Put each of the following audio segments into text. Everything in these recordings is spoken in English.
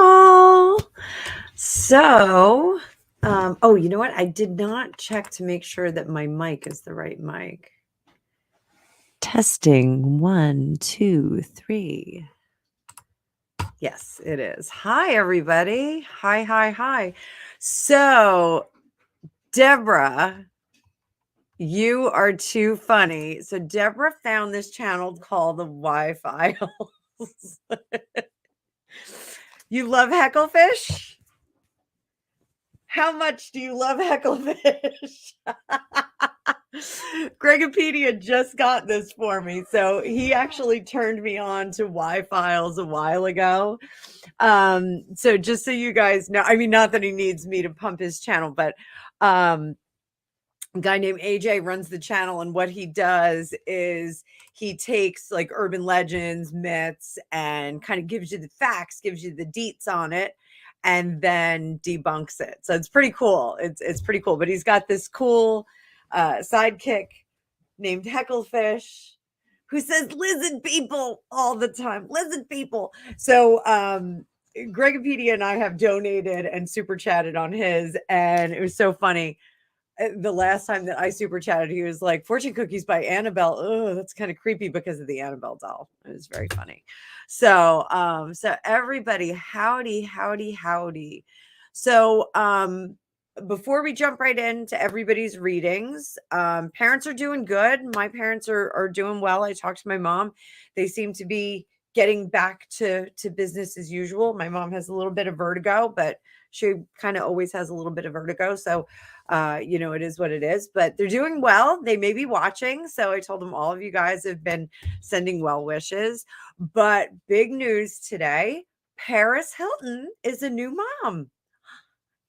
y'all. So, oh, you know what? I did not check to make sure that my mic is the right mic. Testing 1, 2, 3. Yes, it is. Hi, everybody. Hi. So, Deborah, you are too funny. So, Deborah found this channel called the Wi-Fi. You love Hecklefish? How much do you love Hecklefish? Gregopedia just got this for me. So he actually turned me on to Wi-Files a while ago. So just so you guys know, I mean, not that he needs me to pump his channel, but a guy named AJ runs the channel, and what he does is he takes like urban legends, myths, and kind of gives you the facts, gives you the deets on it, and then debunks it. So it's pretty cool. It's pretty cool. But he's got this cool sidekick named Hecklefish who says lizard people all the time. Lizard people. So Gregopedia and I have donated and super chatted on his, and it was so funny. The last time that I super chatted, he was like, "Fortune cookies by Annabelle." Oh, that's kind of creepy because of the Annabelle doll. It was very funny. So, so everybody, howdy. So, before we jump right into everybody's readings, parents are doing good. My parents are doing well. I talked to my mom. They seem to be getting back to business as usual. My mom has a little bit of vertigo, but she kind of always has a little bit of vertigo. So, it is what it is, but they're doing well. They may be watching. So I told them all of you guys have been sending well wishes. But big news today, Paris Hilton is a new mom.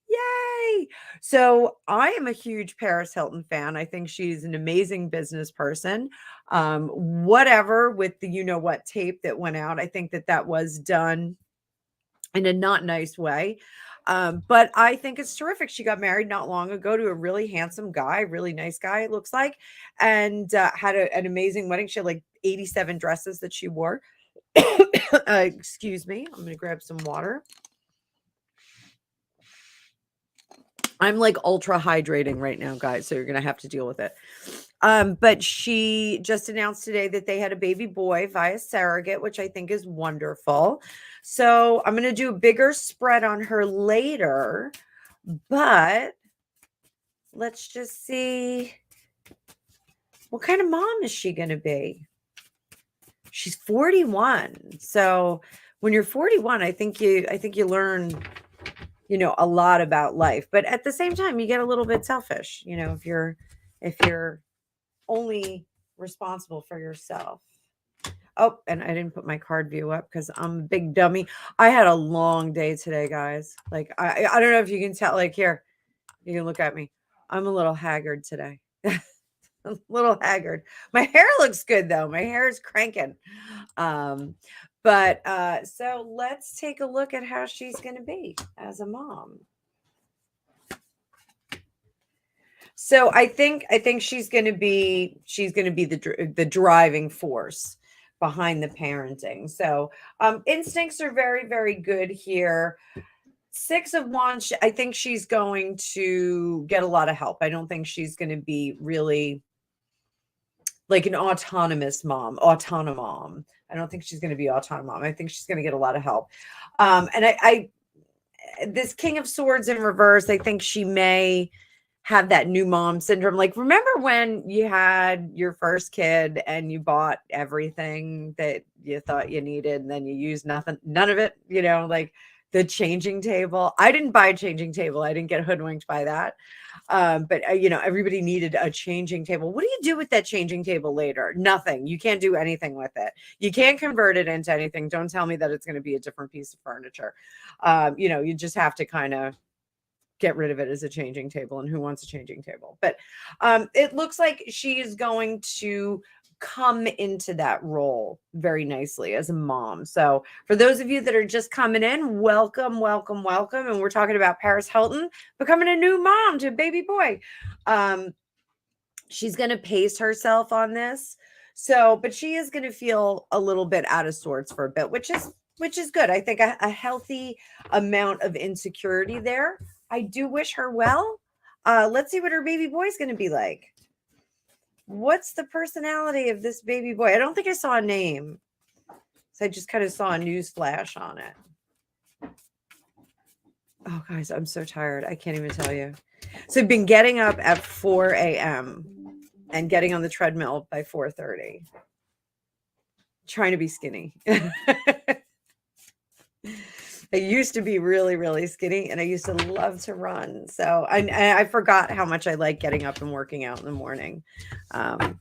Yay! So I am a huge Paris Hilton fan. I think she's an amazing business person. Whatever with the what tape that went out, I think that was done in a not nice way. But I think it's terrific. She got married not long ago to a really handsome guy, really nice guy, it looks like, and had an amazing wedding. She had like 87 dresses that she wore. Excuse me. I'm going to grab some water. I'm like ultra hydrating right now, guys. So you're going to have to deal with it. But she just announced today that they had a baby boy via surrogate, which I think is wonderful. So I'm going to do a bigger spread on her later, but let's just see what kind of mom is she going to be? She's 41. So when you're 41, I think you learn, a lot about life, but at the same time, you get a little bit selfish, if you're only responsible for yourself. Oh, and I didn't put my card view up because I'm a big dummy. I had a long day today, guys. Like, I don't know if you can tell, like, here, you can look at me. I'm a little haggard today. A little haggard. My hair looks good, though. My hair is cranking. But so let's take a look at how she's going to be as a mom. So I think she's going to be the driving force behind the parenting. So instincts are very, very good here. 6 of Wands, I think she's going to get a lot of help. I don't think she's going to be really like an autonomous mom. I don't think she's going to be autonomous. I think she's going to get a lot of help. And I this King of Swords in reverse, I think she may have that new mom syndrome. Like, remember when you had your first kid and you bought everything that you thought you needed and then you used none of it, like the changing table. I didn't buy a changing table. I didn't get hoodwinked by that. But everybody needed a changing table. What do you do with that changing table later? Nothing. You can't do anything with it. You can't convert it into anything. Don't tell me that it's going to be a different piece of furniture. You just have to kind of get rid of it as a changing table, and who wants a changing table? But it looks like she is going to come into that role very nicely as a mom. So for those of you that are just coming in, welcome. And we're talking about Paris Hilton becoming a new mom to a baby boy. She's going to pace herself on this. So, but she is going to feel a little bit out of sorts for a bit, which is which is good. I think a healthy amount of insecurity there. I do wish her well. Let's see what her baby boy is going to be like. What's the personality of this baby boy? I don't think I saw a name. So I just kind of saw a news flash on it. Oh, guys, I'm so tired. I can't even tell you. So I've been getting up at 4 a.m. and getting on the treadmill by 4:30. Trying to be skinny. I used to be really, really skinny, and I used to love to run. So I forgot how much I like getting up and working out in the morning.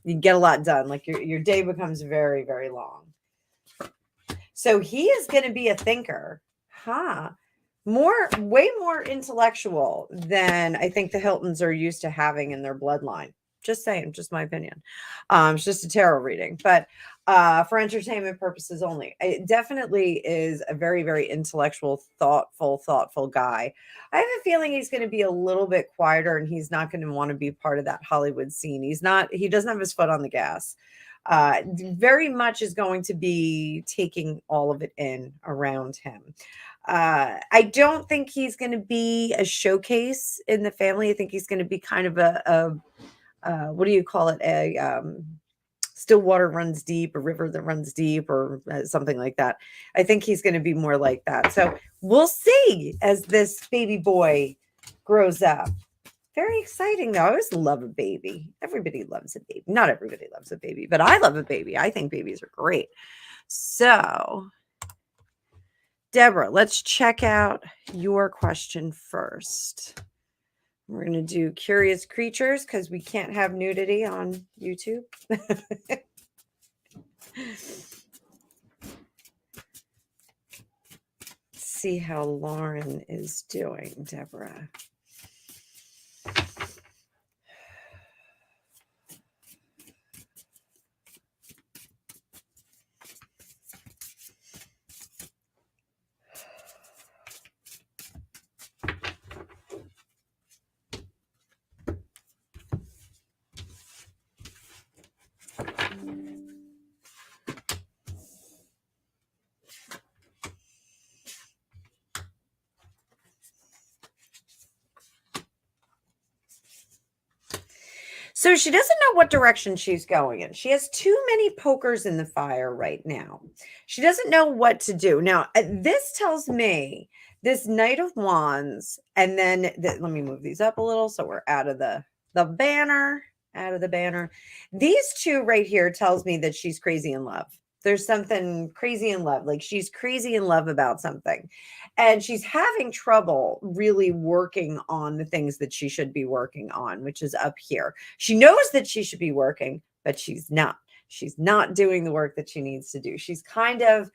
You get a lot done. Like your day becomes very, very long. So he is going to be a thinker, huh? Way more intellectual than I think the Hiltons are used to having in their bloodline. Just saying, just my opinion. It's just a tarot reading, but for entertainment purposes only. It definitely is a very, very intellectual, thoughtful guy. I have a feeling he's going to be a little bit quieter, and he's not going to want to be part of that Hollywood scene. He doesn't have his foot on the gas. Very much is going to be taking all of it in around him. I don't think he's going to be a showcase in the family. I think he's going to be kind of a what do you call it? Still water runs deep, a river that runs deep, or something like that. I think he's going to be more like that. So we'll see as this baby boy grows up. Very exciting, though. I always love a baby. Everybody loves a baby. Not everybody loves a baby, but I love a baby. I think babies are great. So, Deborah, let's check out your question first. We're going to do curious creatures because we can't have nudity on YouTube. See how Lauren is doing, Deborah. So she doesn't know what direction she's going in. She has too many pokers in the fire right now. She doesn't know what to do. Now, this tells me this Knight of Wands, and then let me move these up a little so we're out of the banner, out of the banner. These two right here tells me that she's crazy in love. There's something crazy in love. Like she's crazy in love about something. And she's having trouble really working on the things that she should be working on, which is up here. She knows that she should be working, but she's not. She's not doing the work that she needs to do. She's kind of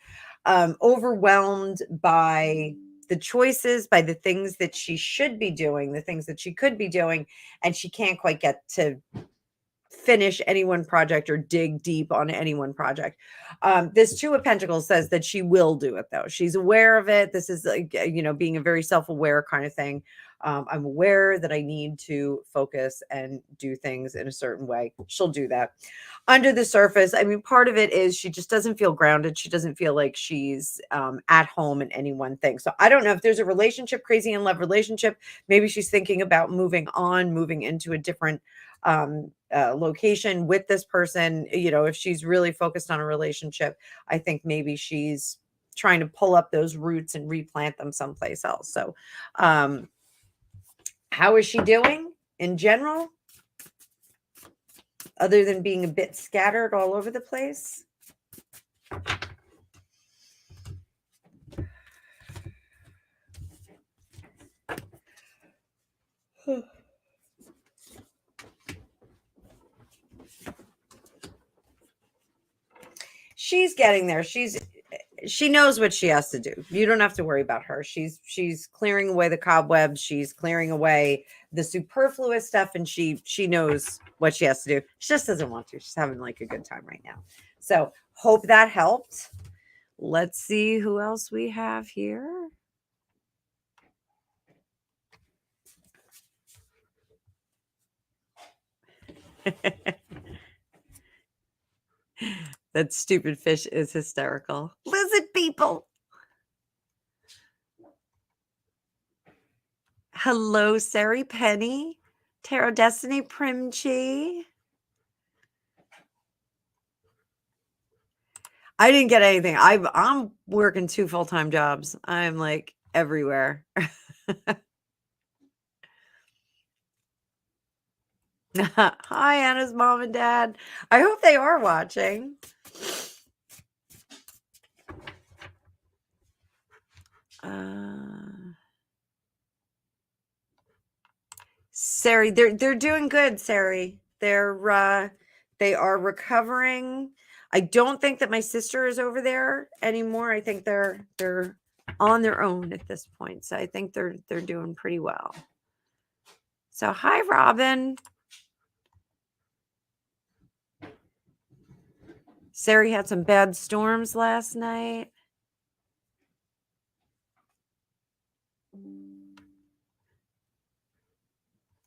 overwhelmed by the choices, by the things that she should be doing, the things that she could be doing, and she can't quite get to finish any one project or dig deep on any one project. This Two of Pentacles says that she will do it, though. She's aware of it. This is like, being a very self-aware kind of thing. I'm aware that I need to focus and do things in a certain way. She'll do that. Under the surface, I mean, part of it is she just doesn't feel grounded. She doesn't feel like she's at home in any one thing. So I don't know if there's a relationship, crazy in love relationship. Maybe she's thinking about moving on, moving into a different location with this person. If she's really focused on a relationship, I think maybe she's trying to pull up those roots and replant them someplace else. So how is she doing in general, other than being a bit scattered all over the place? She's getting there. She knows what she has to do. You don't have to worry about her. She's clearing away the cobwebs. She's clearing away the superfluous stuff, and she knows what she has to do. She just doesn't want to. She's having like a good time right now. So hope that helped. Let's see who else we have here. That stupid fish is hysterical. Lizard people. Hello, Sari Penny, Tarot Destiny Primchi. I didn't get anything. I'm working 2 full-time jobs. I'm like everywhere. Hi, Anna's mom and dad. I hope they are watching. Sari, they're doing good, Sari. They are recovering. I don't think that my sister is over there anymore. I think they're on their own at this point. So I think they're doing pretty well. So hi, Robin. Sari had some bad storms last night.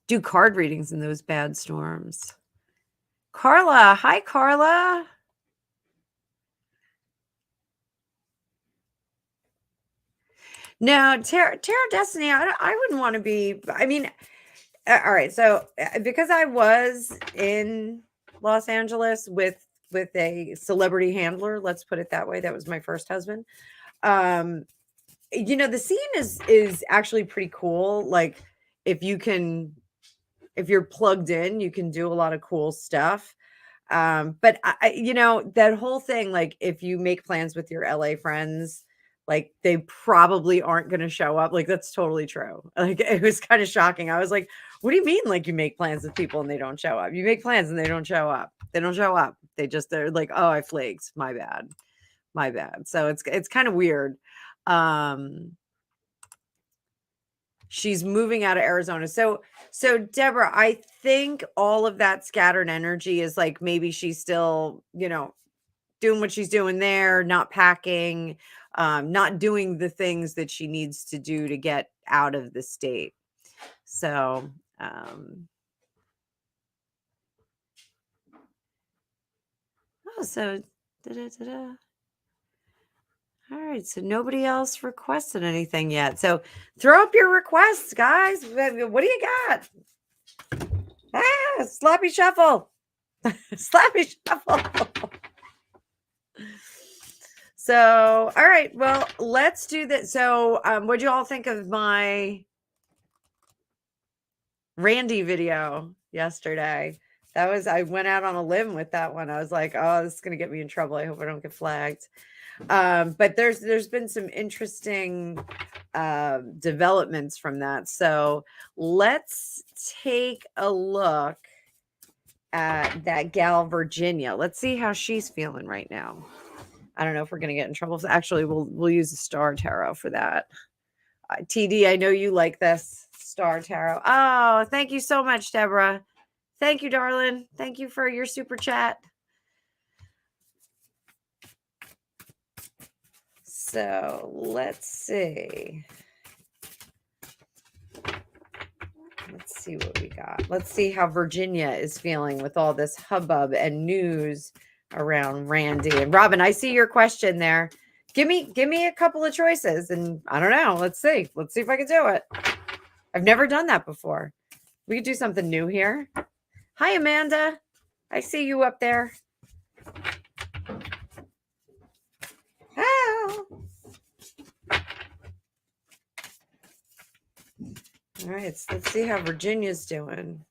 Do card readings in those bad storms. Carla, hi, Carla. No, Tarot Destiny, I wouldn't want to be, I mean, all right. So because I was in Los Angeles with a celebrity handler, let's put it that way. That was my first husband. You know, the scene is actually pretty cool. Like if you're plugged in, you can do a lot of cool stuff. But you know, that whole thing, like if you make plans with your LA friends, like they probably aren't going to show up. Like that's totally true. Like it was kind of shocking. I was like, what do you mean? Like you make plans with people and they don't show up? You make plans and they don't show up. They don't show up. They're like, oh, I flaked. My bad. My bad. So it's kind of weird. She's moving out of Arizona. So Deborah, I think all of that scattered energy is like maybe she's still, you know, doing what she's doing there, not packing, not doing the things that she needs to do to get out of the state. So so da-da-da-da. All right, so nobody else requested anything yet. So throw up your requests, guys. What do you got? Sloppy shuffle. Sloppy shuffle. So, all right, well, let's do that. So, what'd you all think of my Randy video yesterday? I went out on a limb with that one. I was like, oh, this is going to get me in trouble. I hope I don't get flagged. But there's been some interesting developments from that. So let's take a look at that gal Virginia. Let's see how she's feeling right now. I don't know if we're going to get in trouble. Actually, we'll use the Star Tarot for that. TD, I know you like this Star Tarot. Oh, thank you so much, Deborah. Thank you, darling. Thank you for your super chat. So let's see. Let's see what we got. Let's see how Virginia is feeling with all this hubbub and news around Randy. And Robin, I see your question there. Give me a couple of choices, and I don't know. Let's see. Let's see if I can do it. I've never done that before. We could do something new here. Hi, Amanda. I see you up there. Oh. All right, so let's see how Virginia's doing.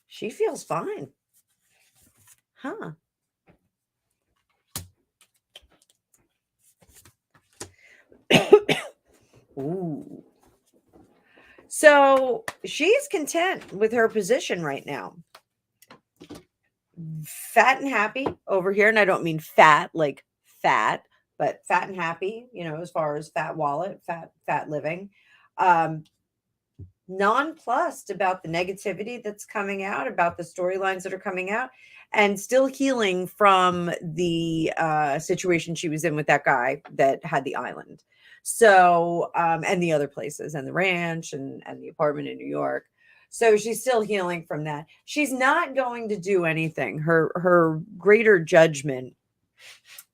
She feels fine. Huh. Ooh. So she's content with her position right now. Fat and happy over here. And I don't mean fat like fat, but fat and happy, you know, as far as fat wallet, fat living. Nonplussed about the negativity that's coming out, about the storylines that are coming out, and still healing from the situation she was in with that guy that had the island. So, and the other places, and the ranch, and the apartment in New York. So she's still healing from that. She's not going to do anything. Her greater judgment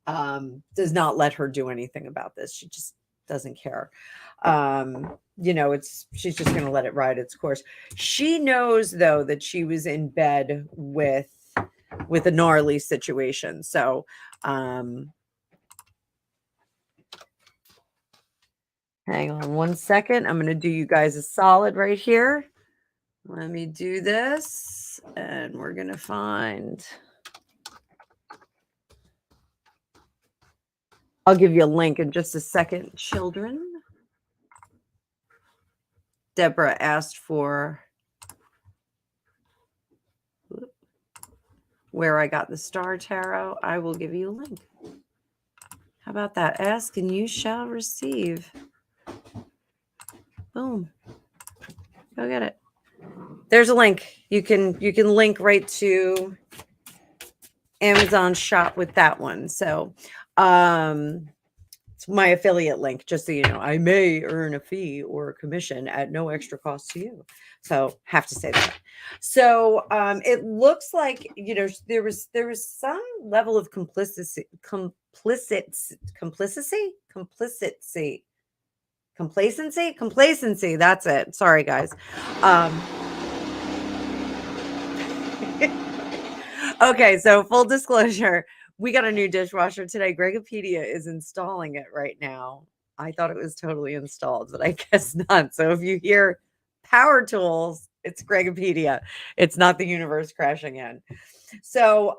does not let her do anything about this. She just doesn't care. She's just going to let it ride its course. She knows though that she was in bed with a gnarly situation. So hang on one second. I'm going to do you guys a solid right here. Let me do this, and we're going to find. I'll give you a link in just a second, children. Deborah asked for where I got the Star Tarot. I will give you a link. How about that? Ask and you shall receive. Boom. Go get it. There's a link. You can link right to Amazon shop with that one. So it's my affiliate link, just so you know. I may earn a fee or a commission at no extra cost to you. So have to say that. So it looks like, there was some level of complacency. That's it. Sorry, guys. Okay, so full disclosure, we got a new dishwasher today. Gregopedia is installing it right now. I thought it was totally installed, but I guess not. So if you hear power tools, it's Gregopedia. It's not the universe crashing in. So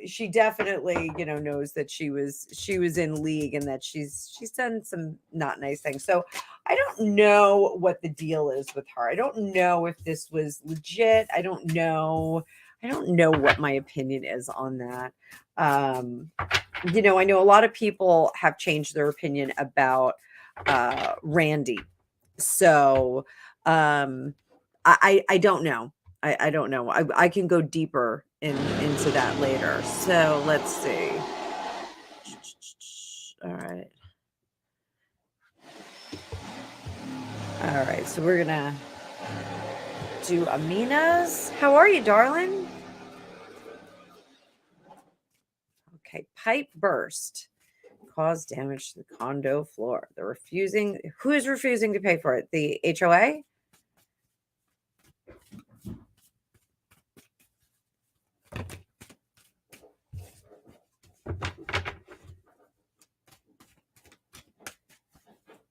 she definitely, knows that she was in league and that she's done some not nice things. So I don't know what the deal is with her. I don't know if this was legit. I don't know what my opinion is on that. I know a lot of people have changed their opinion about Randy. So I don't know. I don't know. I can go deeper into that later. So let's see. All right. All right. So we're gonna do Amina's. How are you, darling? Okay. Pipe burst caused damage to the condo floor. Who is refusing to pay for it? The HOA?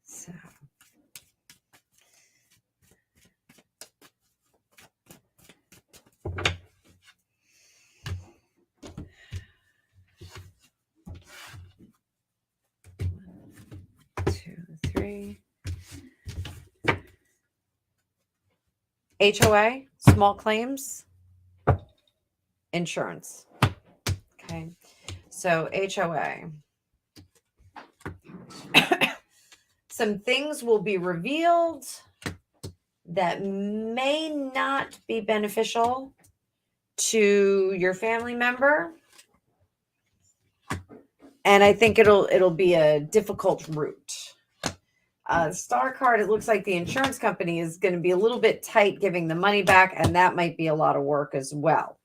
So. HOA, small claims, insurance. Okay. So HOA. Some things will be revealed that may not be beneficial to your family member. And I think it'll be a difficult route. Star card, it looks like the insurance company is going to be a little bit tight giving the money back, and that might be a lot of work as well.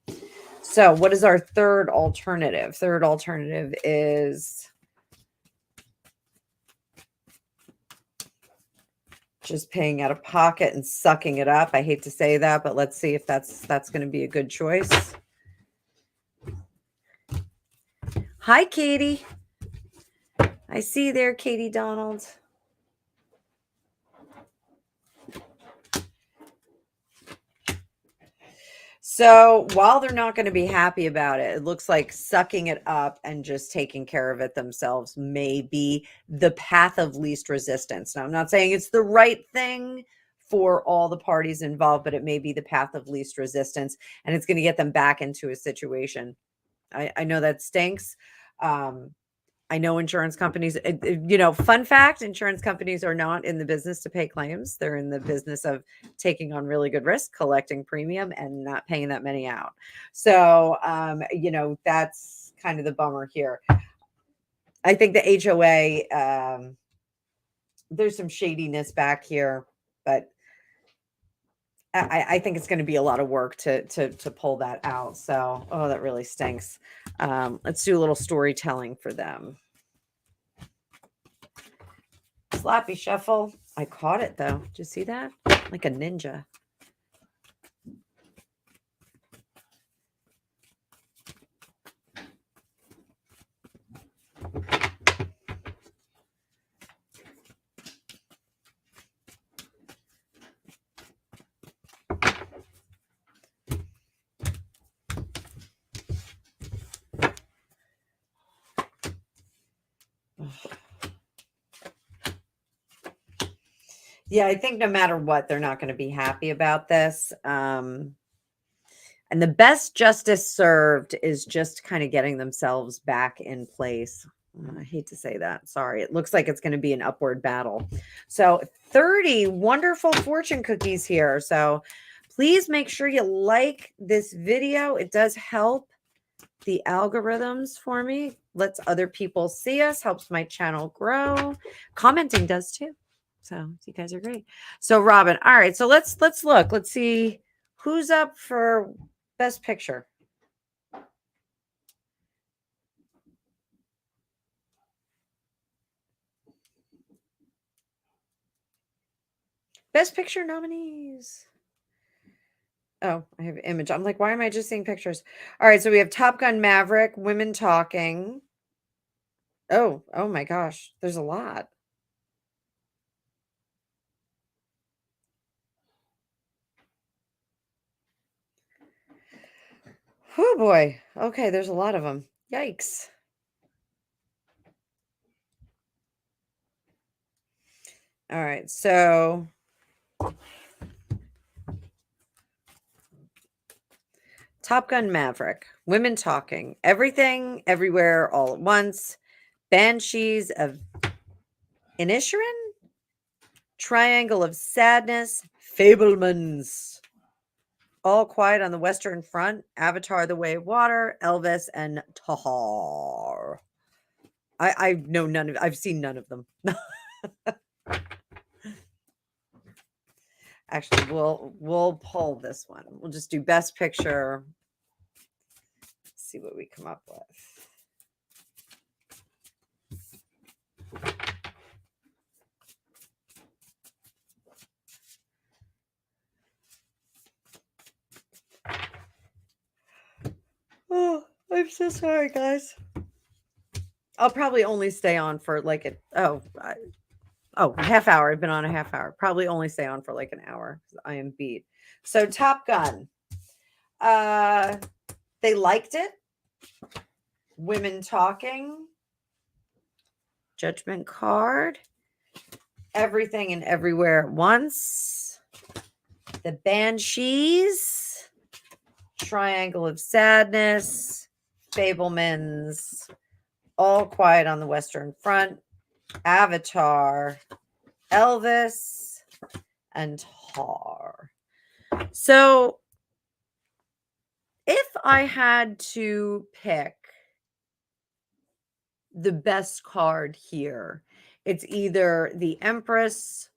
So what is our third alternative? Third alternative is just paying out of pocket and sucking it up. I hate to say that, but let's see if that's going to be a good choice. Hi, Katie. I see you there, Katie Donald. So while they're not going to be happy about it, it looks like sucking it up and just taking care of it themselves may be the path of least resistance. Now, I'm not saying it's the right thing for all the parties involved, but it may be the path of least resistance, and it's going to get them back into a situation. I know that stinks. I know insurance companies, fun fact, insurance companies are not in the business to pay claims. They're in the business of taking on really good risk, collecting premium, and not paying that many out. So, that's kind of the bummer here. I think the HOA, there's some shadiness back here, but I think it's going to be a lot of work to pull that out. So, oh, that really stinks. Let's do a little storytelling for them. Sloppy shuffle. I caught it though. Did you see that? Like a ninja. Yeah, I think no matter what, they're not going to be happy about this. And the best justice served is just kind of getting themselves back in place. I hate to say that. Sorry. It looks like it's going to be an upward battle. So 30 wonderful fortune cookies here. So please make sure you like this video. It does help the algorithms for me. Lets other people see us, helps my channel grow. Commenting does too. So you guys are great. So Robin, all right. So let's look. Let's see who's up for best picture. Best picture nominees. Oh, I have image. I'm like, why am I just seeing pictures? All right, so we have Top Gun Maverick, Women Talking. Oh my gosh, there's a lot. Oh boy. Okay, there's a lot of them. Yikes. All right, so Top Gun Maverick, Women Talking, Everything, Everywhere, All at Once, Banshees of Inisherin, Triangle of Sadness, Fablemans, All Quiet on the Western Front, Avatar: The Way of Water, Elvis, and Tahar. I know none of. I've seen none of them. Actually, we'll pull this one. We'll just do Best Picture. See what we come up with. Oh, I'm so sorry, guys. I'll probably only stay on for like a half hour. I've been on a half hour. Probably only stay on for like an hour. I am beat. So Top Gun. They liked it. Women Talking. Judgment Card. Everything and Everywhere at Once. The Banshees. Triangle of Sadness. Fablemans. All Quiet on the Western Front. Avatar. Elvis. And Tar. So if I had to pick the best card here, it's either the Empress,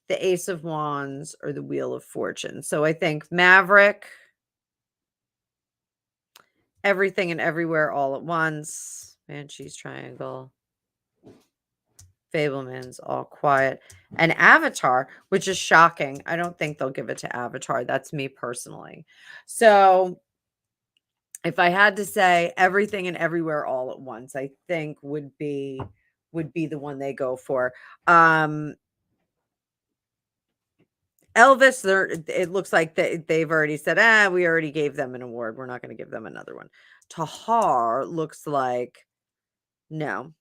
the Ace of Wands, or the Wheel of Fortune. So I think Maverick, Everything and Everywhere All at Once, Banshee's Triangle, Fablemans, All Quiet, and Avatar, which is shocking. I don't think they'll give it to Avatar. That's me personally. So if I had to say Everything and Everywhere All at Once, I think would be the one they go for. Elvis, it looks like they've already said, we already gave them an award. We're not going to give them another one. Tahar looks like no.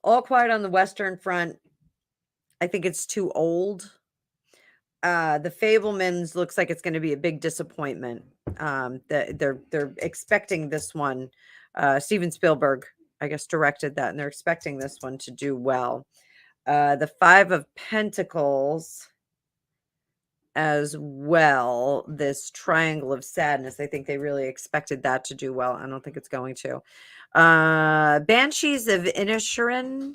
All Quiet on the Western Front. I think it's too old. The Fablemans looks like it's going to be a big disappointment. They're expecting this one. Steven Spielberg, I guess, directed that, and they're expecting this one to do well. The Five of Pentacles as well. This Triangle of Sadness, I think they really expected that to do well. I don't think it's going to. Banshees of Inisherin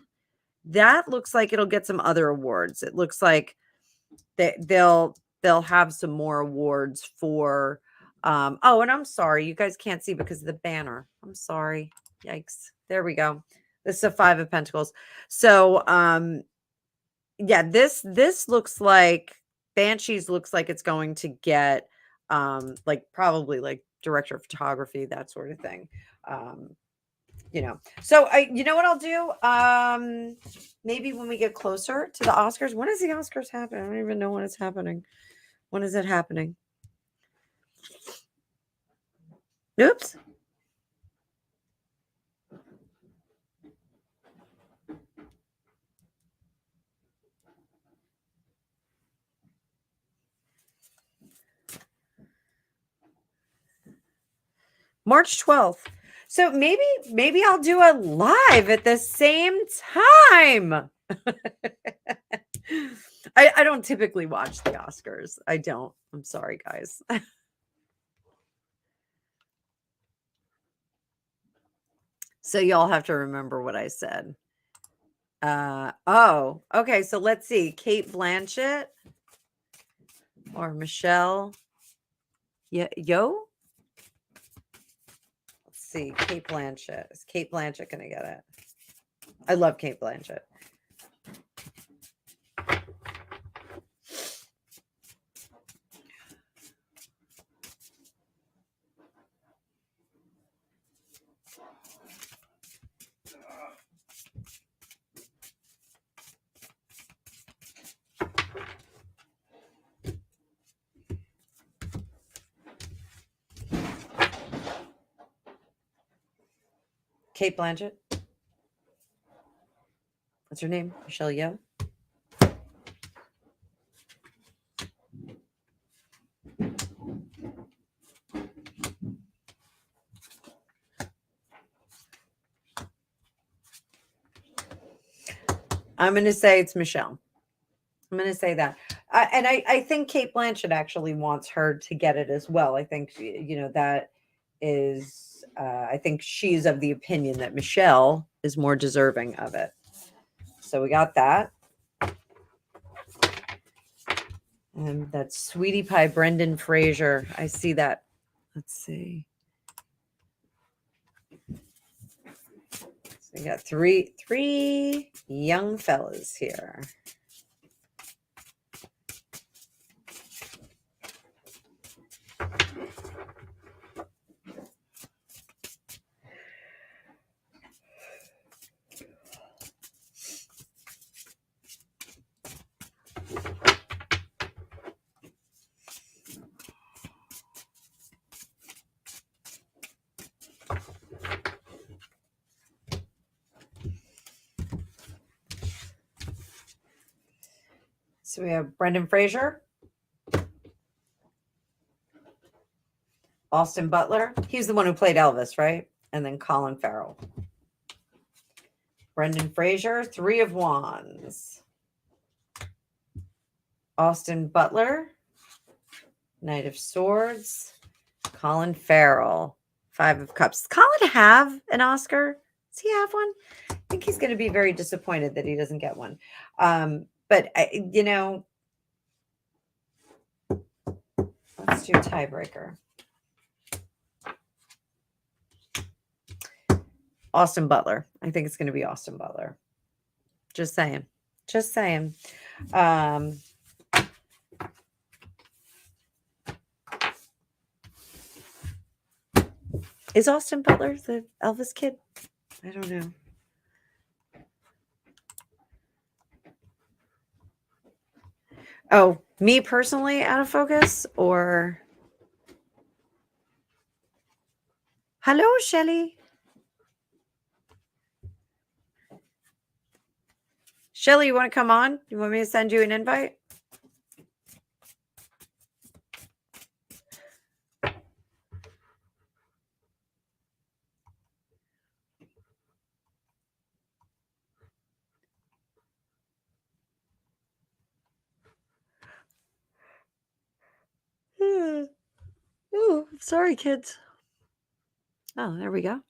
That looks like it'll get some other awards. It looks like they'll have some more awards for oh, and I'm sorry, you guys can't see because of the banner. I'm sorry. Yikes. There we go. This is a 5 of Pentacles. So yeah, this looks like Banshees looks like it's going to get like probably like director of photography, that sort of thing. So you know what I'll do? Maybe when we get closer to the Oscars. When is the Oscars happen? I don't even know when it's happening. When is it happening? Oops. March 12th. So maybe I'll do a live at the same time. I don't typically watch the Oscars. I don't. I'm sorry, guys. So y'all have to remember what I said. Oh, okay. So let's see. Kate Blanchett or Michelle. Yo? Let's see. Kate Blanchett. Is Kate Blanchett gonna get it? I love Kate Blanchett. Kate Blanchett. What's her name? Michelle Yeoh. I'm going to say it's Michelle. I'm going to say that. And I think Kate Blanchett actually wants her to get it as well. I think, that is, I think she's of the opinion that Michelle is more deserving of it. So we got that. And that's Sweetie Pie, Brendan Fraser. I see that. Let's see. So we got three young fellas here. So we have Brendan Fraser, Austin Butler. He's the one who played Elvis, right? And then Colin Farrell. Brendan Fraser, 3 of Wands. Austin Butler, Knight of Swords. Colin Farrell, 5 of Cups. Does Colin have an Oscar? Does he have one? I think he's going to be very disappointed that he doesn't get one. But, let's do tiebreaker. Austin Butler. I think it's going to be Austin Butler. Just saying. Just saying. Is Austin Butler the Elvis kid? I don't know. Oh, me personally out of focus or... Hello, Shelly. Shelly, you want to come on? You want me to send you an invite? Oh, sorry, kids. Oh, there we go.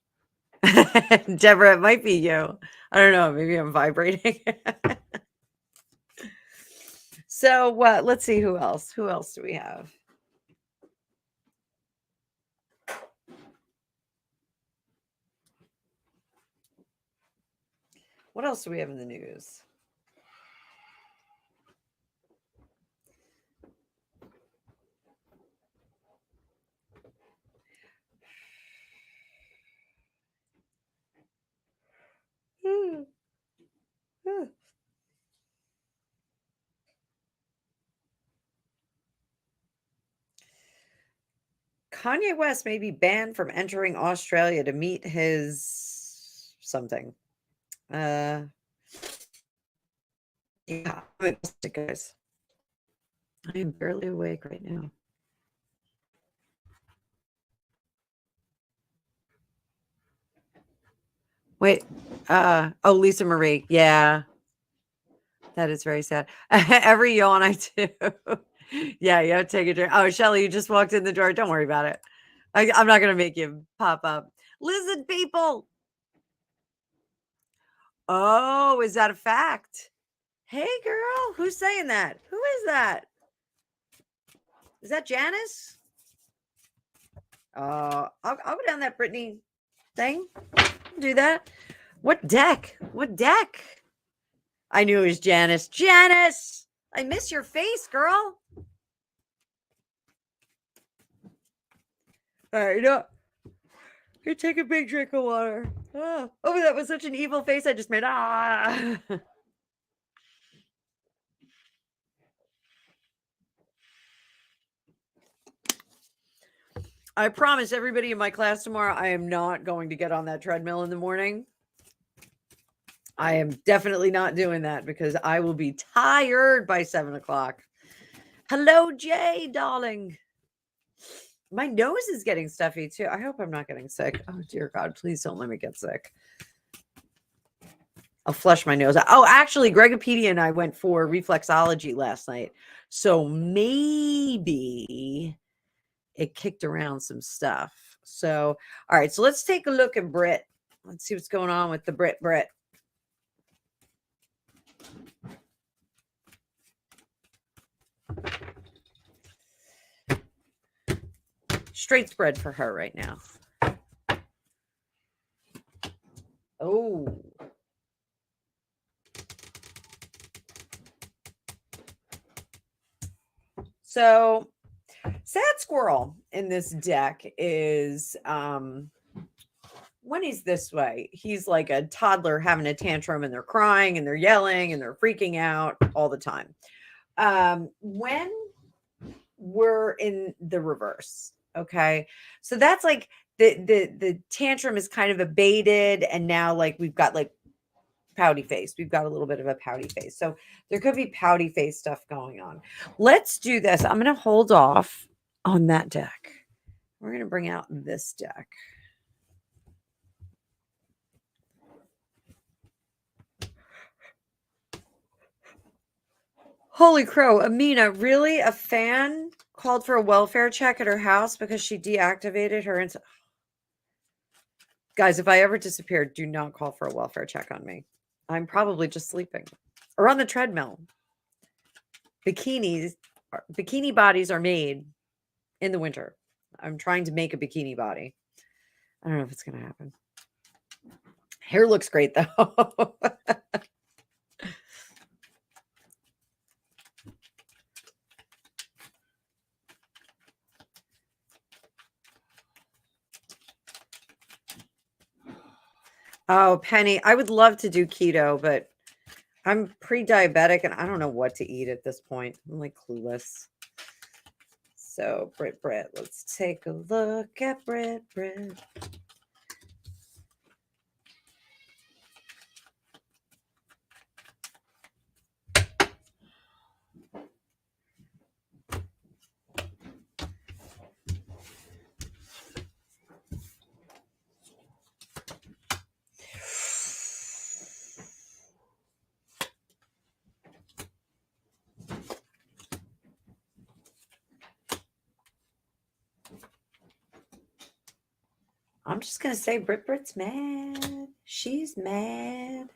Deborah, it might be you. I don't know. Maybe I'm vibrating. So what? Let's see who else. Who else do we have? What else do we have in the news? Kanye West may be banned from entering Australia to meet his something. Yeah, I'm exhausted, guys. I am barely awake right now. Wait, oh, Lisa Marie. Yeah, that is very sad. Every yawn I do. Yeah, you have to take a drink. Oh, Shelly, you just walked in the door. Don't worry about it. I'm not going to make you pop up. Lizard people. Oh, is that a fact? Hey, girl. Who's saying that? Who is that? Is that Janice? I'll go down that Brittany thing. Do that. What deck? What deck? I knew it was Janice. Janice! I miss your face, girl. All right, you take a big drink of water. Oh, that was such an evil face I just made. Ah. I promise everybody in my class tomorrow, I am not going to get on that treadmill in the morning. I am definitely not doing that because I will be tired by 7 o'clock. Hello, Jay, darling. My nose is getting stuffy too. I hope I'm not getting sick. Oh, dear God, please don't let me get sick. I'll flush my nose out. Oh, actually, Gregopedia and I went for reflexology last night. So maybe it kicked around some stuff. So, all right. So let's take a look at Brit. Let's see what's going on with the Brit. Straight spread for her right now. Oh. So sad squirrel in this deck is when he's this way, he's like a toddler having a tantrum and they're crying and they're yelling and they're freaking out all the time. When we're in the reverse, okay, so that's like the tantrum is kind of abated and now like we've got like pouty face. We've got a little bit of a pouty face. So there could be pouty face stuff going on. Let's do this. I'm going to hold off on that deck. We're going to bring out this deck. Holy crow. Amina, really? A fan called for a welfare check at her house because she deactivated her. Guys, if I ever disappear, do not call for a welfare check on me. I'm probably just sleeping or on the treadmill. Bikini bodies are made in the winter. I'm trying to make a bikini body. I don't know if it's going to happen. Hair looks great though. Oh, Penny, I would love to do keto, but I'm pre-diabetic and I don't know what to eat at this point. I'm like clueless. So, Brit, let's take a look at Brit. I'm just gonna say Brit's mad. She's mad.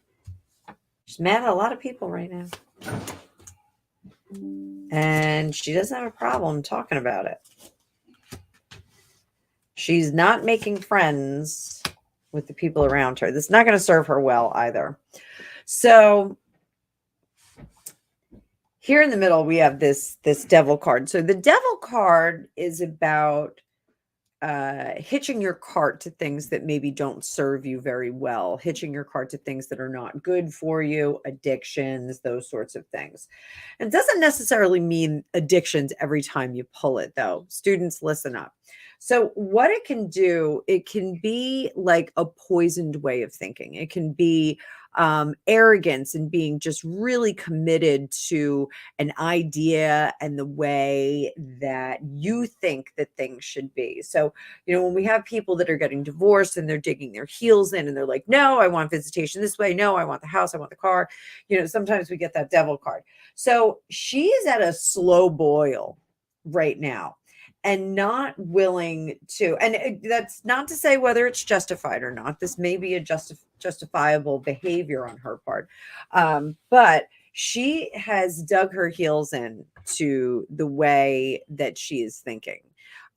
She's mad at a lot of people right now. And she doesn't have a problem talking about it. She's not making friends with the people around her. This is not going to serve her well either. So here in the middle, we have this devil card. So the devil card is about hitching your cart to things that maybe don't serve you very well, hitching your cart to things that are not good for you, addictions, those sorts of things. It doesn't necessarily mean addictions every time you pull it, though. Students, listen up. So, what it can do, it can be like a poisoned way of thinking. It can be arrogance and being just really committed to an idea and the way that you think that things should be. So, when we have people that are getting divorced and they're digging their heels in and they're like, no, I want visitation this way. No, I want the house. I want the car. Sometimes we get that devil card. So she's at a slow boil right now and not willing to, and that's not to say whether it's justified or not. This may be a justifiable behavior on her part. But she has dug her heels in to the way that she is thinking.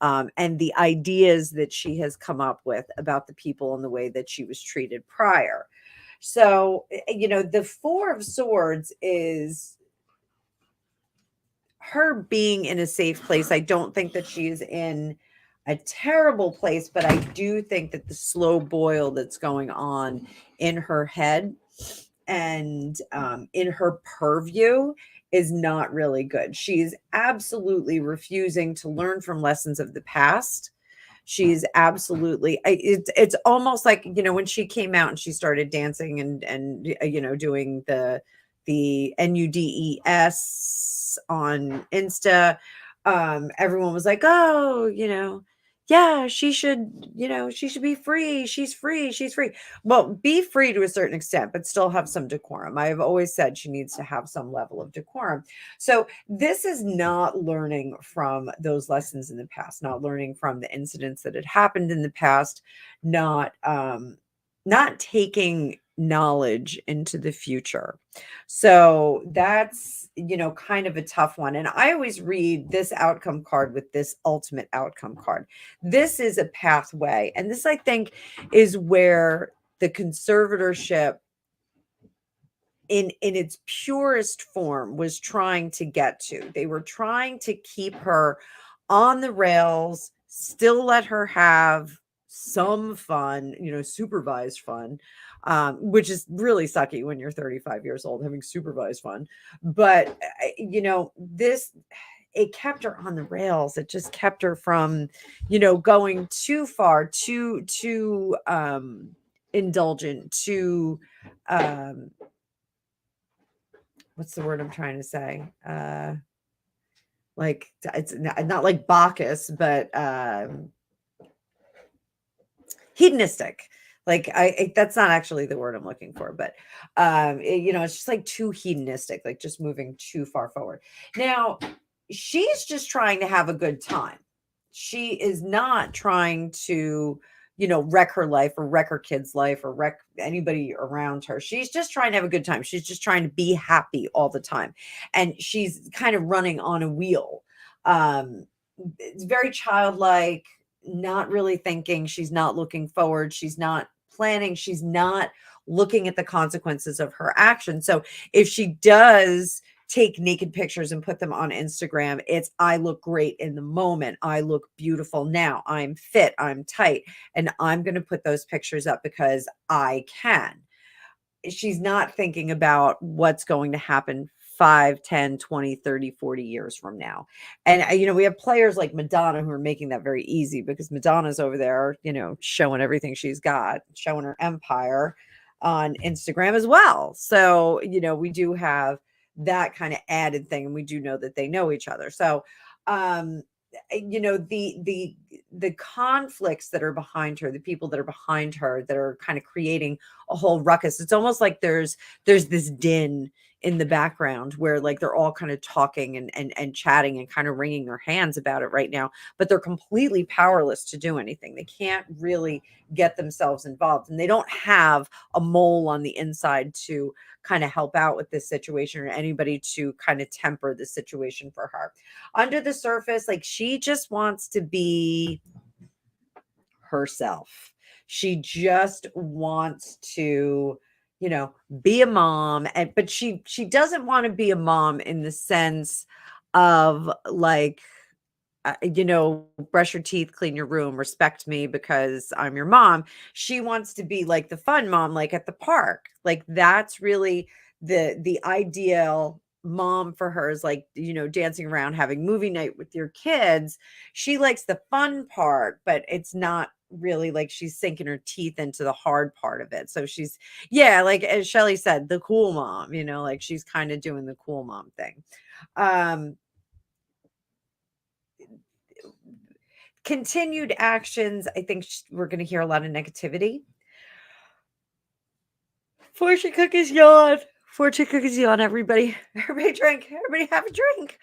And the ideas that she has come up with about the people and the way that she was treated prior. So, the Four of Swords is her being in a safe place. I don't think that she is in a terrible place, but I do think that the slow boil that's going on in her head and in her purview is not really good. She is absolutely refusing to learn from lessons of the past. She's absolutely, it's almost like, when she came out and she started dancing and doing the NUDES on Insta. Everyone was like, oh, yeah, she should be free. She's free. She's free. Well, be free to a certain extent, but still have some decorum. I have always said she needs to have some level of decorum. So this is not learning from those lessons in the past, not learning from the incidents that had happened in the past, not taking knowledge into the future. So that's, kind of a tough one. And I always read this outcome card with this ultimate outcome card. This is a pathway. And this, I think, is where the conservatorship in its purest form was trying to get to. They were trying to keep her on the rails, still let her have some fun, supervised fun, which is really sucky when you're 35 years old having supervised fun. But, this, it kept her on the rails. It just kept her from, going too far, too indulgent, too, what's the word I'm trying to say? Like it's not like Bacchus, but hedonistic. Like that's not actually the word I'm looking for, but it's just like too hedonistic, like just moving too far forward. Now, she's just trying to have a good time. She is not trying to, wreck her life or wreck her kid's life or wreck anybody around her. She's just trying to have a good time. She's just trying to be happy all the time. And she's kind of running on a wheel. It's very childlike, not really thinking. She's not looking forward. She's not planning. She's not looking at the consequences of her action. So if she does take naked pictures and put them on Instagram, it's, I look great in the moment. I look beautiful now. I'm fit. I'm tight. And I'm going to put those pictures up because I can. She's not thinking about what's going to happen 5, 10, 20, 30, 40 years from now. And, we have players like Madonna who are making that very easy because Madonna's over there, showing everything she's got, showing her empire on Instagram as well. So, we do have that kind of added thing. And we do know that they know each other. So, the conflicts that are behind her, the people that are behind her that are kind of creating a whole ruckus. It's almost like there's this din in the background where like they're all kind of talking and chatting and kind of wringing their hands about it right now, but they're completely powerless to do anything. They can't really get themselves involved, and they don't have a mole on the inside to kind of help out with this situation, or anybody to kind of temper the situation for her. Under the surface, like she just wants to be herself. She just wants to, be a mom, and but she doesn't want to be a mom in the sense of like, brush your teeth, clean your room, respect me because I'm your mom. She wants to be like the fun mom, like at the park. Like that's really the ideal mom for her, is like, dancing around, having movie night with your kids. She likes the fun part, but it's not really like she's sinking her teeth into the hard part of it. So she's, yeah, like as Shelly said, the cool mom, like she's kind of doing the cool mom thing. Continued actions, I think we're going to hear a lot of negativity. Fortune cookies yawn. Fortune cookies yawn, everybody. Everybody drink. Everybody have a drink.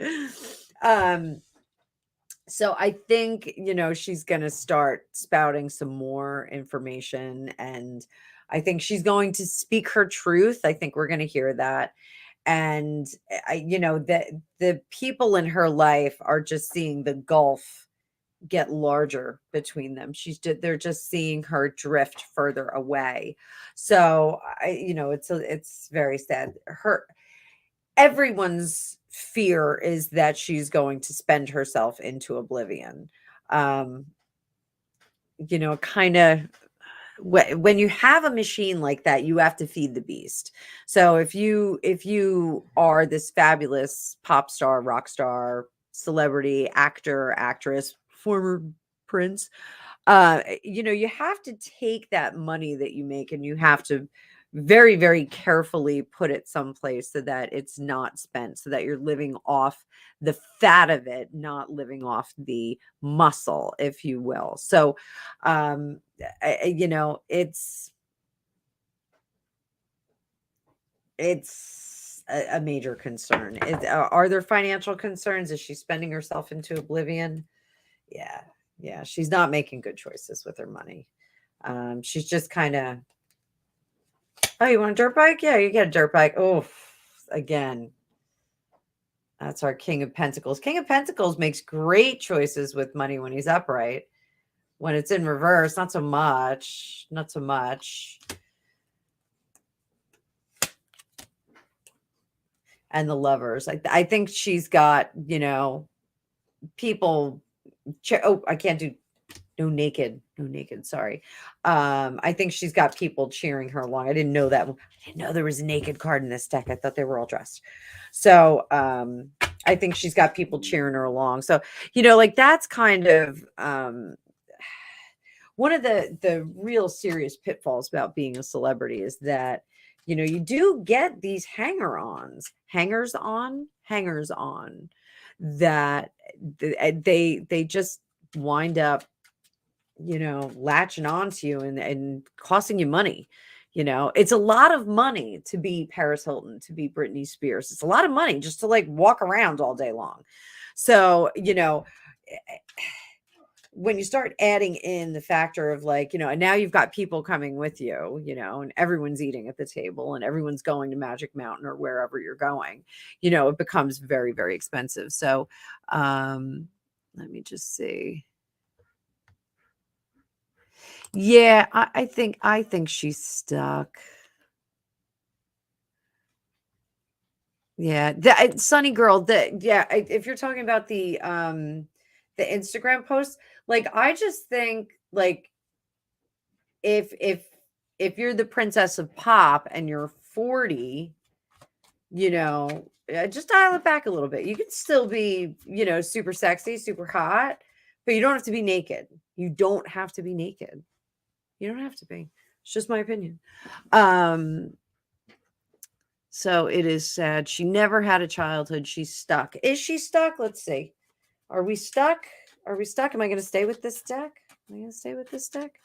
So I think, she's going to start spouting some more information, and I think she's going to speak her truth. I think we're going to hear that. And the people in her life are just seeing the gulf get larger between them. They're just seeing her drift further away. So it's very sad. Everyone's fear is that she's going to spend herself into oblivion. Kind of, when you have a machine like that, you have to feed the beast. So if you are this fabulous pop star, rock star, celebrity, actor, actress, former prince, you have to take that money that you make, and you have to very, very carefully put it someplace so that it's not spent, so that you're living off the fat of it, not living off the muscle, if you will. So, it's a major concern. Are there financial concerns? Is she spending herself into oblivion? Yeah. Yeah. She's not making good choices with her money. She's just kind of, oh, you want a dirt bike? Yeah, you get a dirt bike. Oh, again, that's our King of Pentacles. King of Pentacles makes great choices with money when he's upright. When it's in reverse, not so much. Not so much. And the Lovers. I think she's got, people. Oh, I can't do no naked. Sorry. I think she's got people cheering her along. I didn't know that. I didn't know there was a naked card in this deck. I thought they were all dressed. So I think she's got people cheering her along. So, like that's kind of one of the real serious pitfalls about being a celebrity is that, you do get these hangers on, that they just wind up, latching onto you and costing you money. It's a lot of money to be Paris Hilton, to be Britney Spears. It's a lot of money just to like walk around all day long. So, when you start adding in the factor of like, and now you've got people coming with you, and everyone's eating at the table and everyone's going to Magic Mountain or wherever you're going, it becomes very, very expensive. So, let me just see. Yeah, I think she's stuck. Yeah, Sunny Girl. If you're talking about the Instagram post, like I just think like if you're the princess of pop and you're 40, just dial it back a little bit. You can still be, super sexy, super hot, but you don't have to be naked. You don't have to be naked. You don't have to be. It's just my opinion. So it is sad. She never had a childhood. She's stuck. Is she stuck? Let's see. Are we stuck? Are we stuck? Am I going to stay with this deck? Am I going to stay with this deck?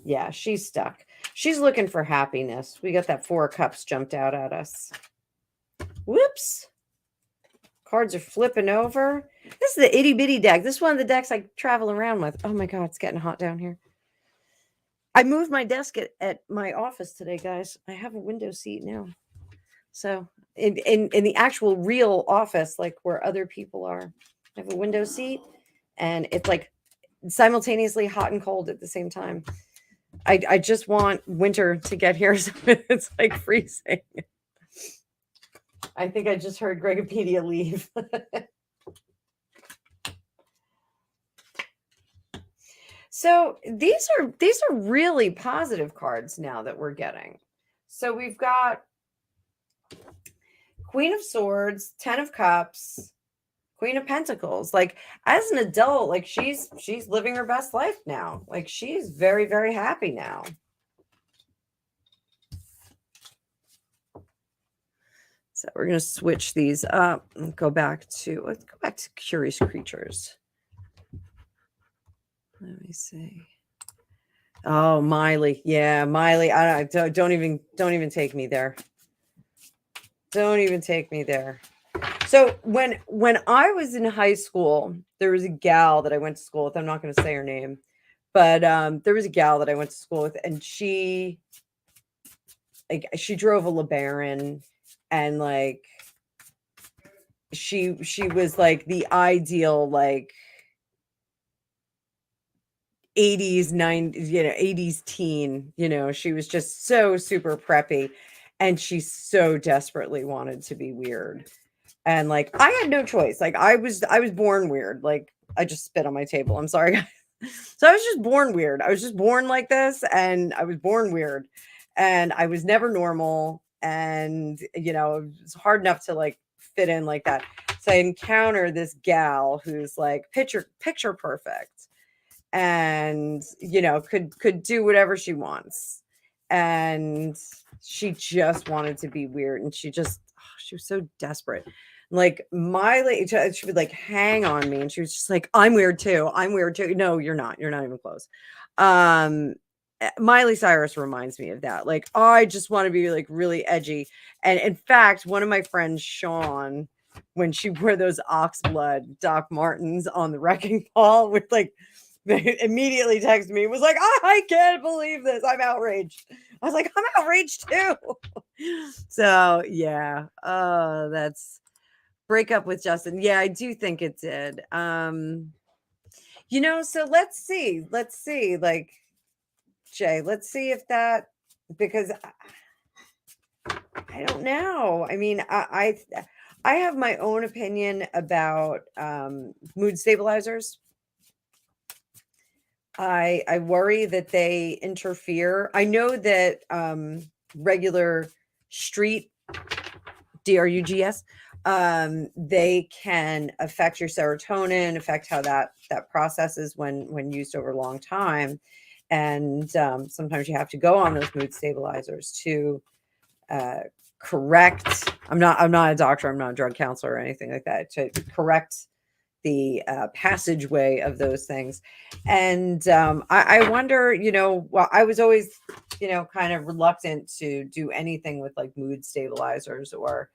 Yeah, she's stuck. She's looking for happiness. We got that 4 of Cups jumped out at us. Whoops. Cards are flipping over. This is the itty bitty deck. This is one of the decks I travel around with. Oh my God, it's getting hot down here. I moved my desk at my office today, guys. I have a window seat now. So in the actual real office, like where other people are, I have a window seat, and it's like simultaneously hot and cold at the same time. I just want winter to get here, so it's like freezing. I think I just heard Gregopedia leave. So these are really positive cards now that we're getting. So we've got Queen of Swords, 10 of Cups, Queen of Pentacles. Like, as an adult, like she's living her best life now. Like, she's very, very happy now. So we're going to switch these up and let's go back to Curious Creatures. Let me see. Oh, Miley. Yeah, Miley. Don't even take me there. Don't even take me there. So when I was in high school, there was a gal that I went to school with. I'm not going to say her name, but there was a gal that I went to school with, and she drove a LeBaron, and like she was like the ideal like 80s 90s 80s teen. She was just so super preppy, and she so desperately wanted to be weird. And like I had no choice. Like I was born weird. Like I just spit on my table. I'm sorry, guys. So I was just born weird. I was just born like this, and I was born weird, and I was never normal, and it was hard enough to like fit in like that. So I encounter this gal who's like picture perfect, and could do whatever she wants, and she just wanted to be weird, and she was so desperate. Like Miley, she would like hang on me, and she was just like, I'm weird too. No, you're not even close. Miley Cyrus reminds me of that. Like, I just want to be like really edgy. And in fact, one of my friends, Sean, when she wore those oxblood Doc Martens on the wrecking ball, with like immediately texted me, was like, I can't believe this. I'm outraged. I was like, I'm outraged too. So yeah, that's break up with Justin. Yeah, I do think it did. So let's see. Like, Jay, let's see if that, because I don't know. I mean, I have my own opinion about mood stabilizers. I worry that they interfere. I know that regular street drugs, they can affect your serotonin, affect how that processes when used over a long time, and sometimes you have to go on those mood stabilizers to correct. I'm not a doctor. I'm not a drug counselor or anything like that. To correct the passageway of those things. And I wonder, well, I was always, kind of reluctant to do anything with like mood stabilizers or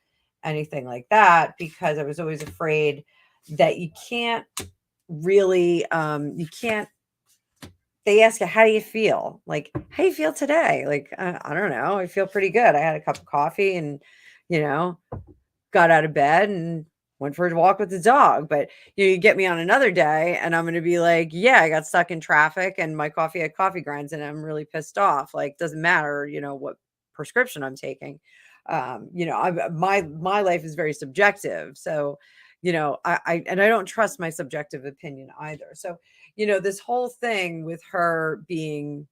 anything like that, because I was always afraid that you can't really, they ask you, how do you feel? Like, how do you feel today? Like, I don't know. I feel pretty good. I had a cup of coffee and, got out of bed and went for a walk with the dog. But you get me on another day and I'm going to be like, yeah, I got stuck in traffic and my coffee had coffee grinds and I'm really pissed off. Like, doesn't matter, what prescription I'm taking. My life is very subjective. So, I don't trust my subjective opinion either. So, this whole thing with her being,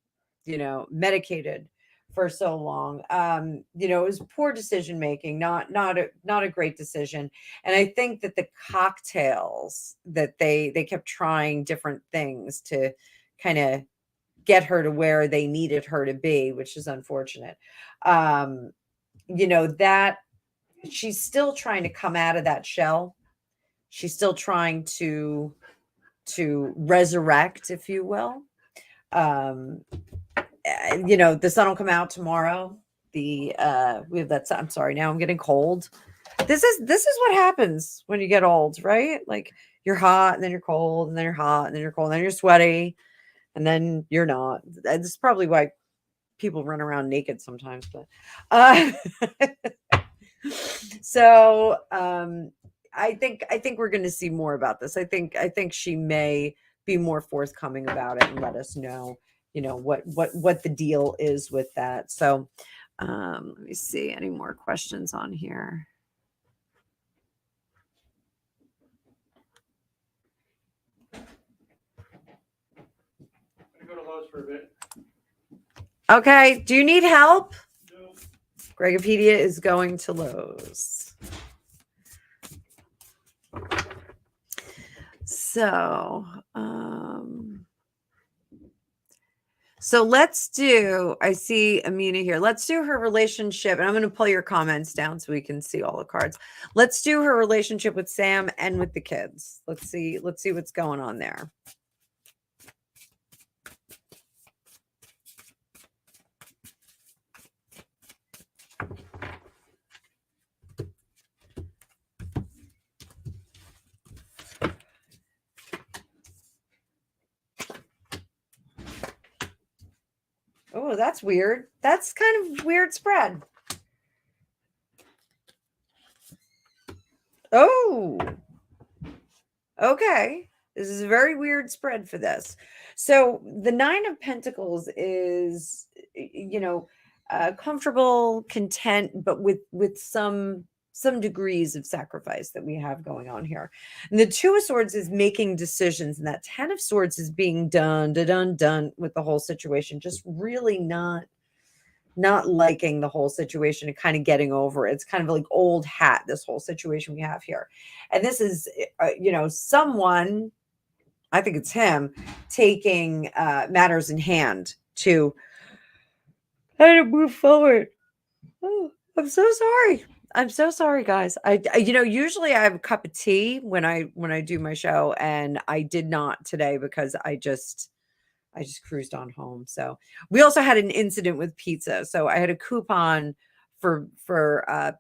medicated for so long, it was poor decision making, not a great decision. And I think that the cocktails that they kept trying different things to kind of get her to where they needed her to be, which is unfortunate. That she's still trying to come out of that shell. She's still trying to resurrect, if you will. the sun will come out tomorrow. We have that. I'm sorry. Now I'm getting cold. This is what happens when you get old, right? Like you're hot and then you're cold and then you're hot and then you're cold and then you're sweaty and then you're not. This is probably why people run around naked sometimes. But uh, so I think we're going to see more about this. I think she may be more forthcoming about it and let us know, what the deal is with that. So let me see any more questions on here. Go to Lowe's for a bit. Okay. Do you need help? No. Gregopedia is going to Lowe's. So, let's do, I see Amina here. Let's do her relationship. And I'm going to pull your comments down so we can see all the cards. Let's do her relationship with Sam and with the kids. Let's see what's going on there. Oh, that's weird. That's kind of weird spread. Oh, okay. This is a very weird spread for this. So the Nine of Pentacles is, comfortable, content, but with some degrees of sacrifice that we have going on here. And the Two of Swords is making decisions, and that Ten of Swords is being done with the whole situation. Just really not liking the whole situation and kind of getting over it. It's kind of like old hat, this whole situation we have here. And this is, someone, I think it's him, taking matters in hand to kind of move forward. Oh, I'm so sorry. I'm so sorry, guys. Usually I have a cup of tea when I do my show, and I did not today because I just cruised on home. So we also had an incident with pizza. So I had a coupon for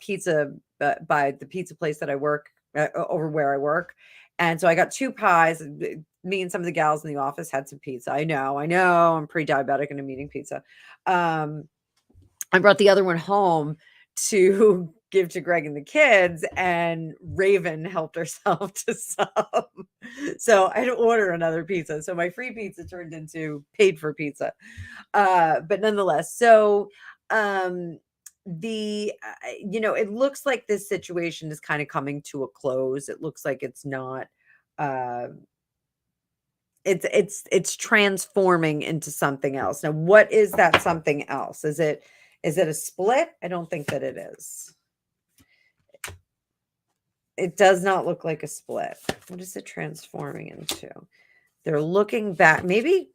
pizza by the pizza place that I work over where I work. And so I got 2 pies. Me and some of the gals in the office had some pizza. I know. I'm pre-diabetic and I'm eating pizza. I brought the other one home to give to Greg and the kids, and Raven helped herself to some. So I had to order another pizza. So my free pizza turned into paid for pizza. But nonetheless, so it looks like this situation is kind of coming to a close. It looks like it's not it's transforming into something else. Now, what is that something else? Is it a split? I don't think that it is. It does not look like a split. What is it transforming into? They're looking back. Maybe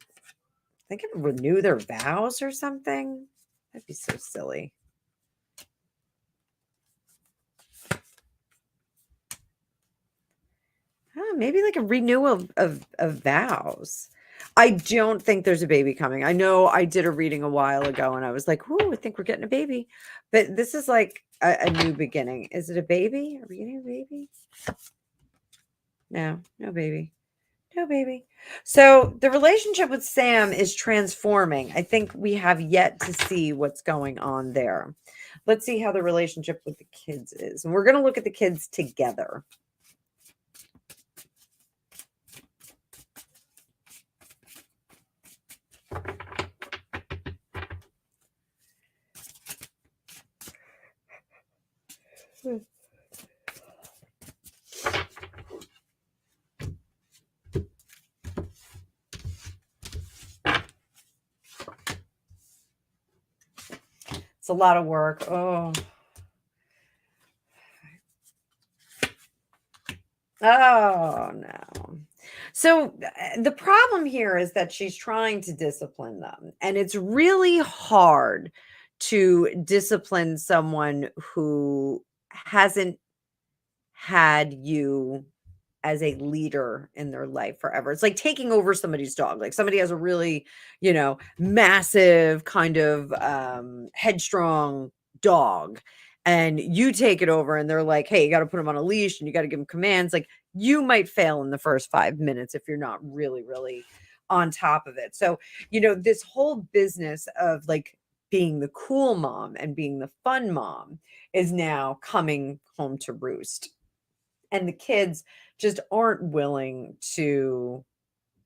they can renew their vows or something. That'd be so silly. Maybe like a renewal of vows. I don't think there's a baby coming. I know I did a reading a while ago and I was like, "Ooh, I think we're getting a baby." But this is like a new beginning. Is it a baby? Are we getting a baby? No baby. No baby. So the relationship with Sam is transforming. I think we have yet to see what's going on there. Let's see how the relationship with the kids is. And we're going to look at the kids together. It's a lot of work. Oh no. So the problem here is that she's trying to discipline them, and it's really hard to discipline someone who hasn't had you as a leader in their life forever. It's like taking over somebody's dog. Like somebody has a really, massive kind of headstrong dog, and you take it over and they're like, "Hey, you got to put him on a leash and you got to give him commands." Like you might fail in the first 5 minutes if you're not really really on top of it. So, this whole business of like being the cool mom and being the fun mom is now coming home to roost. And the kids just aren't willing to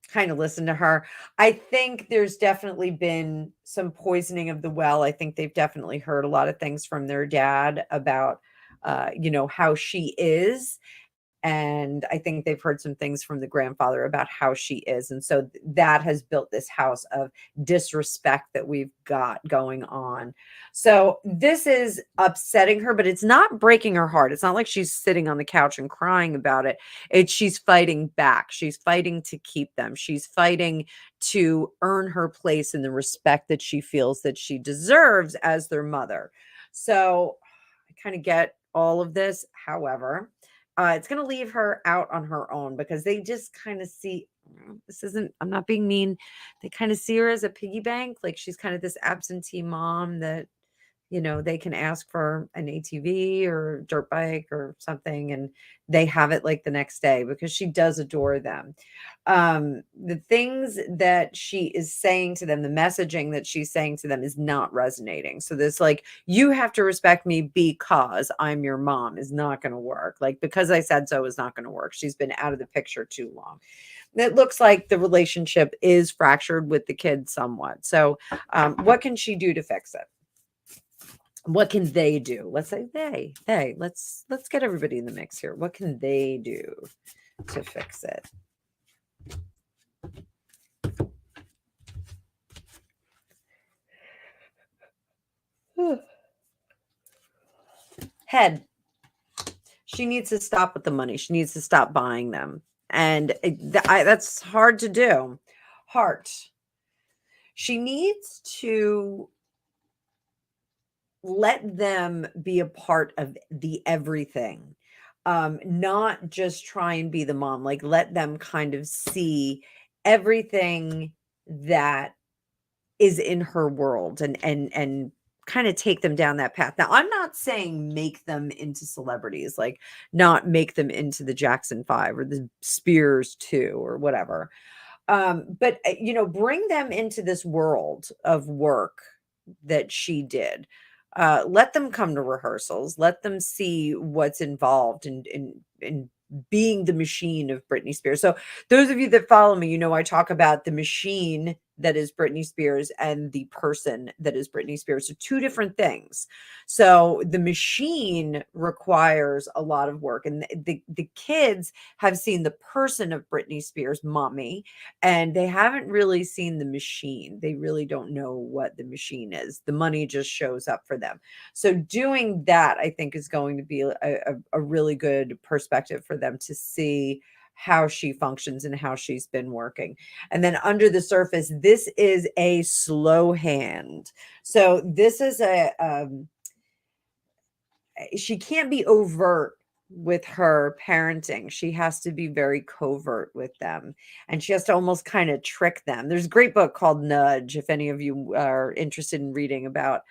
kind of listen to her. I think there's definitely been some poisoning of the well. I think they've definitely heard a lot of things from their dad about, how she is, and I think they've heard some things from the grandfather about how she is. And so that has built this house of disrespect that we've got going on. So this is upsetting her, but it's not breaking her heart. It's not like she's sitting on the couch and crying about it. It's she's fighting back. She's fighting to keep them. She's fighting to earn her place in the respect that she feels that she deserves as their mother. So I kind of get all of this. However, it's going to leave her out on her own because they just kind of see this isn't, I'm not being mean. They kind of see her as a piggy bank. Like she's kind of this absentee mom that, they can ask for an ATV or dirt bike or something, and they have it like the next day because she does adore them. The things that she is saying to them, the messaging that she's saying to them is not resonating. So this like, you have to respect me because I'm your mom is not going to work. Like, because I said so is not going to work. She's been out of the picture too long. It looks like the relationship is fractured with the kids somewhat. So what can she do to fix it? What can they do? Let's say let's get everybody in the mix here. What can they do to fix it? Head. She needs to stop with the money. She needs to stop buying them. And that's hard to do. Heart. She needs to let them be a part of the everything. Not just try and be the mom. Like let them kind of see everything that is in her world and kind of take them down that path. Now, I'm not saying make them into celebrities, like not make them into the Jackson 5 or the Spears 2 or whatever. But bring them into this world of work that she did. Let them come to rehearsals. Let them see what's involved in being the machine of Britney Spears. So those of you that follow me, I talk about the machine that is Britney Spears and the person that is Britney Spears. So two different things. So the machine requires a lot of work, and the kids have seen the person of Britney Spears, mommy, and they haven't really seen the machine. They really don't know what the machine is. The money just shows up for them. So doing that, I think, is going to be a really good perspective for them to see how she functions and how she's been working. And then under the surface, this is a slow hand. So this is she can't be overt with her parenting. She has to be very covert with them, and she has to almost kind of trick them. There's a great book called Nudge, if any of you are interested in reading about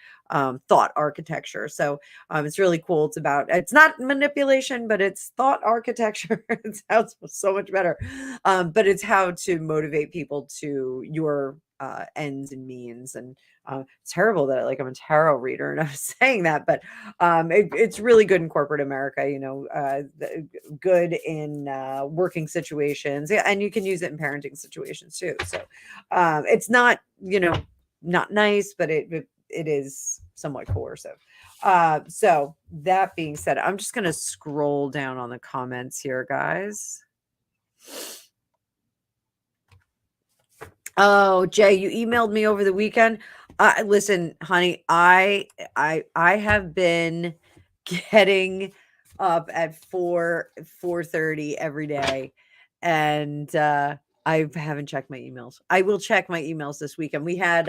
thought architecture. So it's really cool. It's not manipulation, but it's thought architecture. It sounds so much better. But it's how to motivate people to your ends and means. And it's terrible that like I'm a tarot reader and I'm saying that, but it's really good in corporate America, good in working situations. Yeah, and you can use it in parenting situations too. So it's not, not nice, but it is somewhat coercive. So that being said, I'm just going to scroll down on the comments here, guys. Oh, Jay, you emailed me over the weekend. Listen, honey, I have been getting up at 4:30 every day, and I haven't checked my emails. I will check my emails this weekend. We had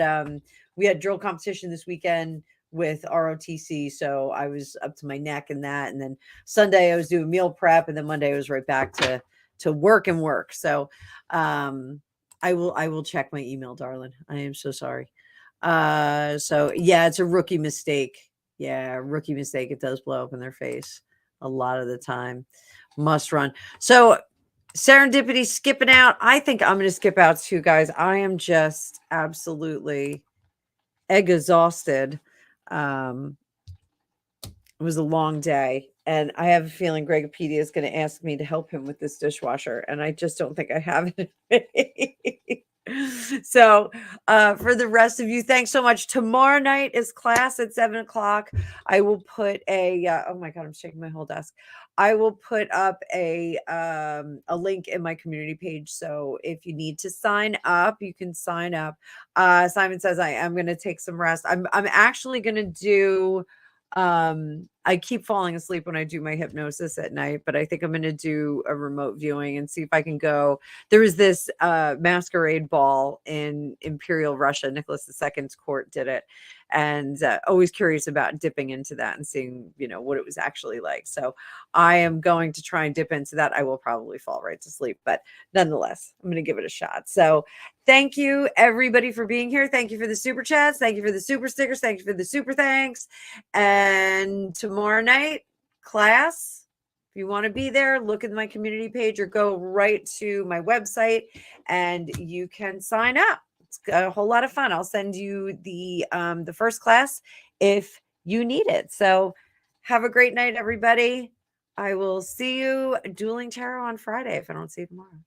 drill competition this weekend with ROTC, so I was up to my neck in that, and then Sunday I was doing meal prep, and then Monday I was right back to work and work. So I will check my email, darling. I am so sorry. So yeah, it's a rookie mistake. Yeah, rookie mistake. It does blow up in their face a lot of the time. Must run. So serendipity skipping out. I think I'm going to skip out too, guys. I am just absolutely exhausted. It was a long day, and I have a feeling Gregopedia is going to ask me to help him with this dishwasher, and I just don't think I have it. So, for the rest of you, thanks so much. Tomorrow night is class at 7 o'clock. I will put oh my God, I'm shaking my whole desk. I will put up a link in my community page. So if you need to sign up, you can sign up. Simon says I am going to take some rest. I'm actually going to do I keep falling asleep when I do my hypnosis at night, but I think I'm going to do a remote viewing and see if I can go. There was this masquerade ball in Imperial Russia. Nicholas II's court did it, and always curious about dipping into that and seeing, what it was actually like. So I am going to try and dip into that. I will probably fall right to sleep, but nonetheless, I'm going to give it a shot. So thank you everybody for being here. Thank you for the super chats. Thank you for the super stickers. Thank you for the super thanks. And tomorrow night, class, if you want to be there, look at my community page or go right to my website and you can sign up. It's a whole lot of fun. I'll send you the first class if you need it. So have a great night, everybody. I will see you dueling tarot on Friday if I don't see you tomorrow.